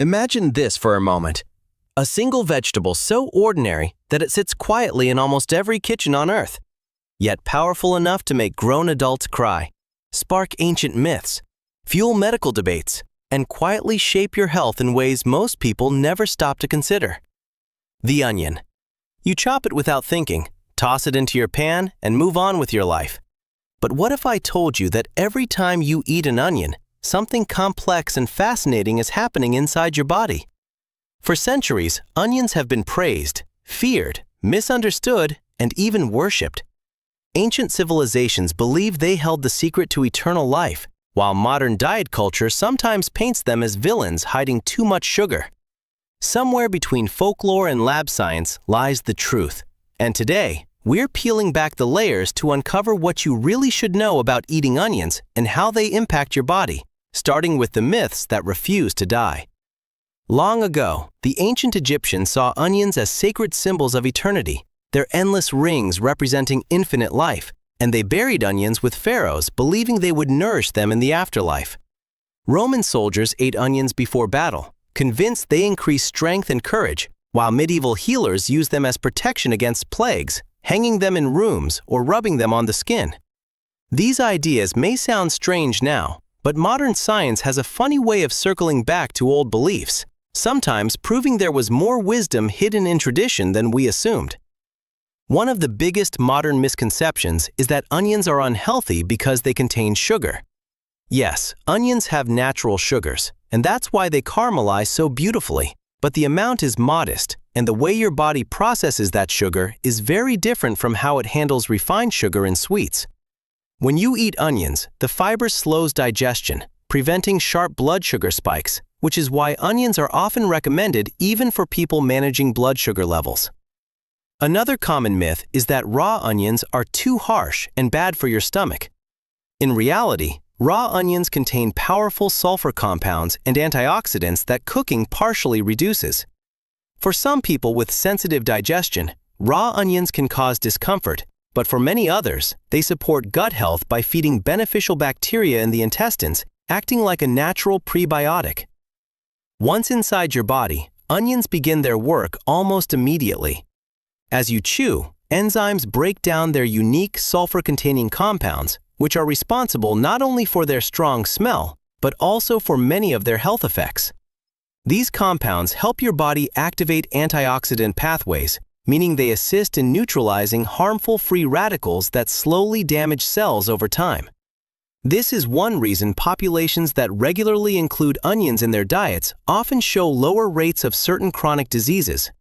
Imagine this for a moment. A single vegetable so ordinary that it sits quietly in almost every kitchen on Earth, yet powerful enough to make grown adults cry, spark ancient myths, fuel medical debates, and quietly shape your health in ways most people never stop to consider. The onion. You chop it without thinking, toss it into your pan, and move on with your life. But what if I told you that every time you eat an onion, something complex and fascinating is happening inside your body? For centuries, onions have been praised, feared, misunderstood, and even worshipped. Ancient civilizations believed they held the secret to eternal life, while modern diet culture sometimes paints them as villains hiding too much sugar. Somewhere between folklore and lab science lies the truth, and today, we're peeling back the layers to uncover what you really should know about eating onions and how they impact your body, starting with the myths that refuse to die. Long ago, the ancient Egyptians saw onions as sacred symbols of eternity, their endless rings representing infinite life, and they buried onions with pharaohs, believing they would nourish them in the afterlife. Roman soldiers ate onions before battle, convinced they increased strength and courage, while medieval healers used them as protection against plagues, hanging them in rooms or rubbing them on the skin. These ideas may sound strange now, but modern science has a funny way of circling back to old beliefs, sometimes proving there was more wisdom hidden in tradition than we assumed. One of the biggest modern misconceptions is that onions are unhealthy because they contain sugar. Yes, onions have natural sugars, and that's why they caramelize so beautifully, but the amount is modest, and the way your body processes that sugar is very different from how it handles refined sugar in sweets. When you eat onions, the fiber slows digestion, preventing sharp blood sugar spikes, which is why onions are often recommended even for people managing blood sugar levels. Another common myth is that raw onions are too harsh and bad for your stomach. In reality, raw onions contain powerful sulfur compounds and antioxidants that cooking partially reduces. For some people with sensitive digestion, raw onions can cause discomfort, but for many others, they support gut health by feeding beneficial bacteria in the intestines, acting like a natural prebiotic. Once inside your body, onions begin their work almost immediately. As you chew, enzymes break down their unique sulfur-containing compounds, which are responsible not only for their strong smell, but also for many of their health effects. These compounds help your body activate antioxidant pathways, meaning they assist in neutralizing harmful free radicals that slowly damage cells over time. This is one reason populations that regularly include onions in their diets often show lower rates of certain chronic diseases.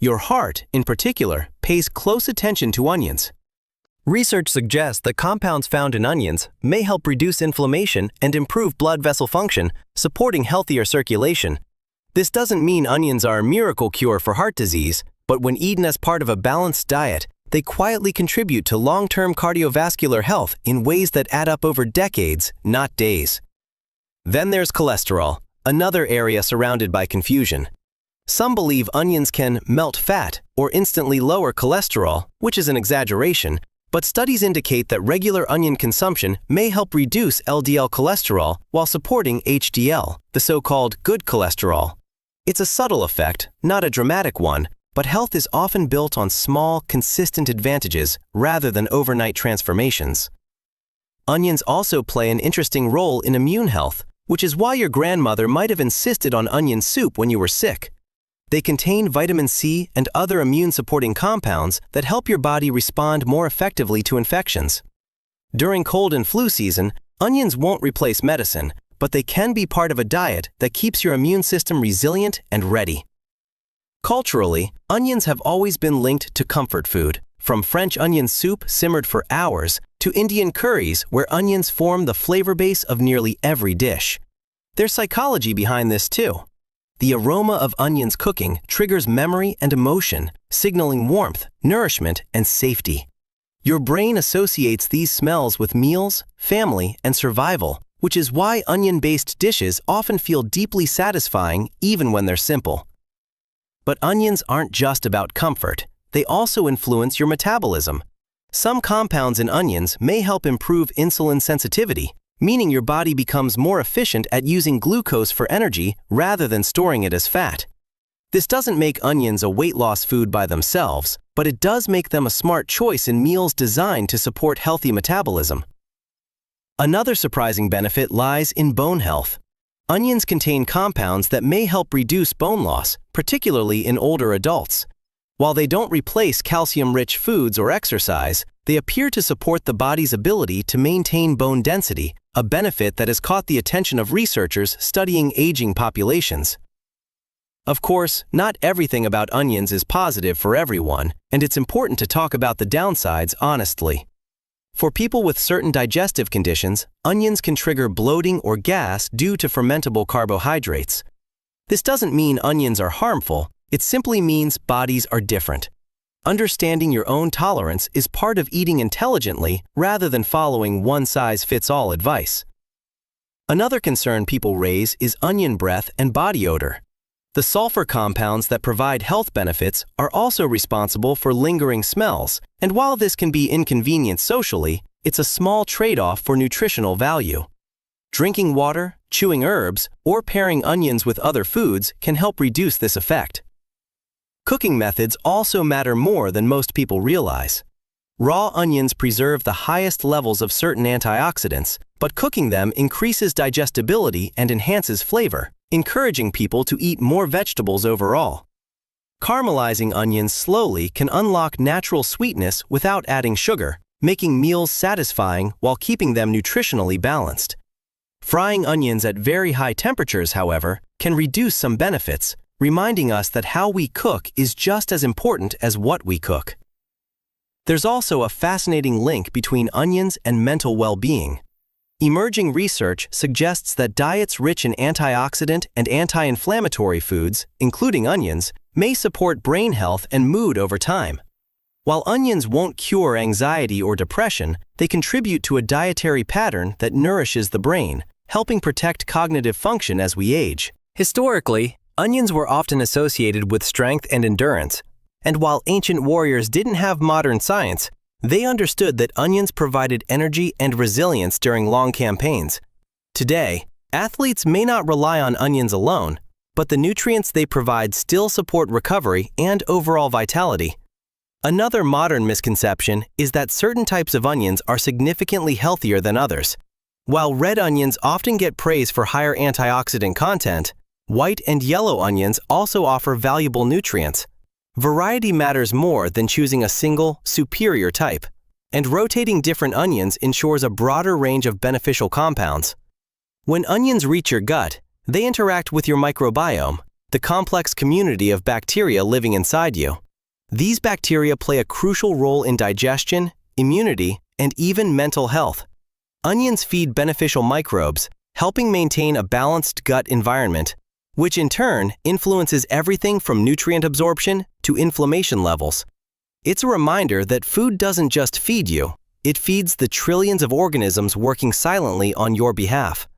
Your heart, in particular, pays close attention to onions. Research suggests that compounds found in onions may help reduce inflammation and improve blood vessel function, supporting healthier circulation. This doesn't mean onions are a miracle cure for heart disease, but when eaten as part of a balanced diet, they quietly contribute to long-term cardiovascular health in ways that add up over decades, not days. Then there's cholesterol, another area surrounded by confusion. Some believe onions can melt fat or instantly lower cholesterol, which is an exaggeration, but studies indicate that regular onion consumption may help reduce LDL cholesterol while supporting HDL, the so-called good cholesterol. It's a subtle effect, not a dramatic one, but health is often built on small, consistent advantages rather than overnight transformations. Onions also play an interesting role in immune health, which is why your grandmother might have insisted on onion soup when you were sick. They contain vitamin C and other immune-supporting compounds that help your body respond more effectively to infections. During cold and flu season, onions won't replace medicine, but they can be part of a diet that keeps your immune system resilient and ready. Culturally, onions have always been linked to comfort food, from French onion soup simmered for hours to Indian curries where onions form the flavor base of nearly every dish. There's psychology behind this too. The aroma of onions cooking triggers memory and emotion, signaling warmth, nourishment, and safety. Your brain associates these smells with meals, family, and survival, which is why onion-based dishes often feel deeply satisfying even when they're simple. But onions aren't just about comfort. They also influence your metabolism. Some compounds in onions may help improve insulin sensitivity, meaning your body becomes more efficient at using glucose for energy rather than storing it as fat. This doesn't make onions a weight loss food by themselves, but it does make them a smart choice in meals designed to support healthy metabolism. Another surprising benefit lies in bone health. Onions contain compounds that may help reduce bone loss, particularly in older adults. While they don't replace calcium-rich foods or exercise, they appear to support the body's ability to maintain bone density, a benefit that has caught the attention of researchers studying aging populations. Of course, not everything about onions is positive for everyone, and it's important to talk about the downsides honestly. For people with certain digestive conditions, onions can trigger bloating or gas due to fermentable carbohydrates. This doesn't mean onions are harmful, it simply means bodies are different. Understanding your own tolerance is part of eating intelligently rather than following one-size-fits-all advice. Another concern people raise is onion breath and body odor. The sulfur compounds that provide health benefits are also responsible for lingering smells, and while this can be inconvenient socially, it's a small trade-off for nutritional value. Drinking water, chewing herbs, or pairing onions with other foods can help reduce this effect. Cooking methods also matter more than most people realize. Raw onions preserve the highest levels of certain antioxidants, but cooking them increases digestibility and enhances flavor, encouraging people to eat more vegetables overall. Caramelizing onions slowly can unlock natural sweetness without adding sugar, making meals satisfying while keeping them nutritionally balanced. Frying onions at very high temperatures, however, can reduce some benefits, reminding us that how we cook is just as important as what we cook. There's also a fascinating link between onions and mental well-being. Emerging research suggests that diets rich in antioxidant and anti-inflammatory foods, including onions, may support brain health and mood over time. While onions won't cure anxiety or depression, they contribute to a dietary pattern that nourishes the brain, helping protect cognitive function as we age. Historically, onions were often associated with strength and endurance, and while ancient warriors didn't have modern science, they understood that onions provided energy and resilience during long campaigns. Today, athletes may not rely on onions alone, but the nutrients they provide still support recovery and overall vitality. Another modern misconception is that certain types of onions are significantly healthier than others. While red onions often get praise for higher antioxidant content, white and yellow onions also offer valuable nutrients. Variety matters more than choosing a single, superior type, and rotating different onions ensures a broader range of beneficial compounds. When onions reach your gut, they interact with your microbiome, the complex community of bacteria living inside you. These bacteria play a crucial role in digestion, immunity, and even mental health. Onions feed beneficial microbes, helping maintain a balanced gut environment, which in turn influences everything from nutrient absorption to inflammation levels. It's a reminder that food doesn't just feed you, it feeds the trillions of organisms working silently on your behalf.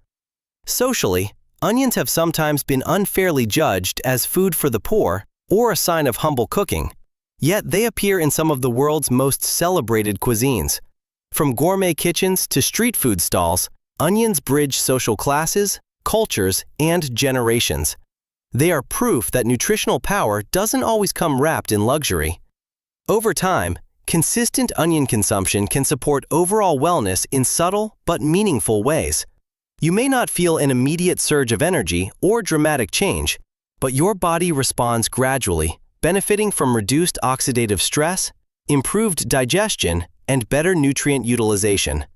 Socially, onions have sometimes been unfairly judged as food for the poor or a sign of humble cooking, yet they appear in some of the world's most celebrated cuisines. From gourmet kitchens to street food stalls, onions bridge social classes, cultures, and generations. They are proof that nutritional power doesn't always come wrapped in luxury. Over time, consistent onion consumption can support overall wellness in subtle but meaningful ways. You may not feel an immediate surge of energy or dramatic change, but your body responds gradually, benefiting from reduced oxidative stress, improved digestion, and better nutrient utilization.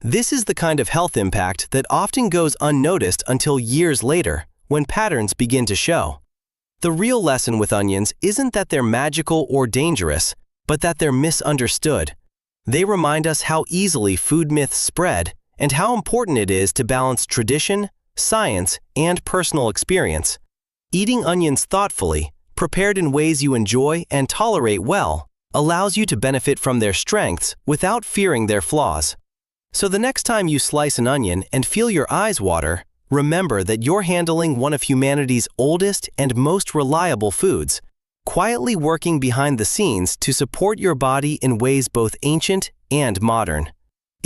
This is the kind of health impact that often goes unnoticed until years later, when patterns begin to show. The real lesson with onions isn't that they're magical or dangerous, but that they're misunderstood. They remind us how easily food myths spread and how important it is to balance tradition, science, and personal experience. Eating onions thoughtfully, prepared in ways you enjoy and tolerate well, allows you to benefit from their strengths without fearing their flaws. So the next time you slice an onion and feel your eyes water, remember that you're handling one of humanity's oldest and most reliable foods, quietly working behind the scenes to support your body in ways both ancient and modern.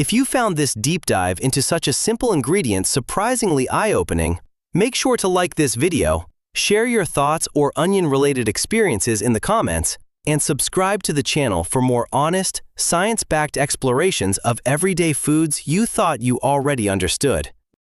If you found this deep dive into such a simple ingredient surprisingly eye-opening, make sure to like this video, share your thoughts or onion-related experiences in the comments, and subscribe to the channel for more honest, science-backed explorations of everyday foods you thought you already understood.